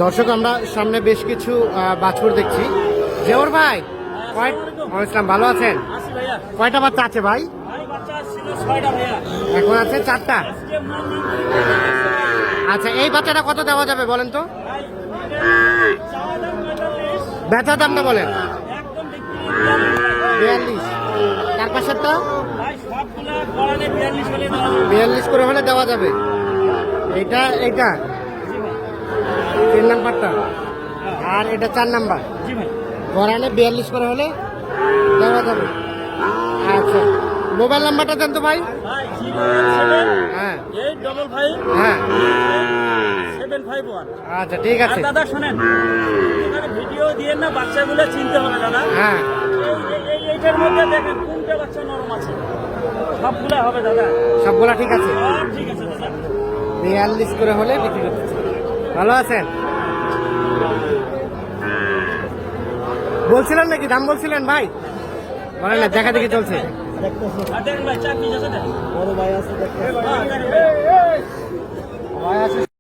দর্শক আমরা সামনে বেশ কিছু বাছুর দেখছি। জেওর ভাই ইসলাম, ভালো আছেন? কয়টা বাচ্চা আছে ভাই? এখন আছে 4টা। আচ্ছা, এই বাচ্চাটা কত দেওয়া যাবে বলেন তো? বেচা দামটা বলেন। 42। তার পাশেরটা 42 করে হলে দেওয়া যাবে। এইটা 3 নাম্বারটা, আর এটা 4 নাম্বার। গড়ানে 42 করে হলে দেওয়া যাবে। আচ্ছা, মোবাইল নাম্বারটা দেন তো ভাই। হ্যাঁ হ্যাঁ, আচ্ছা ঠিক আছে দাদা। শোনেন, ভিডিও দিয়ে না বাচ্চাগুলো চিনতে হবে দাদা। হ্যাঁ, এইটার মধ্যে দেখেন কোনটা বাচ্চা নরম আছে। সবগুলা হবে দাদা, সবগুলা ঠিক আছে। ঠিক আছে দাদা। 42 করে হলে বিক্রি করতেছে। ভালো আছেন? বলছিলেন নাকি দাম বলছিলেন ভাই? বলেন না, দেখা দেখি চলছে। দেখেন ভাই, 4 পিস আছে। বড় ভাই আছে, দেখেন।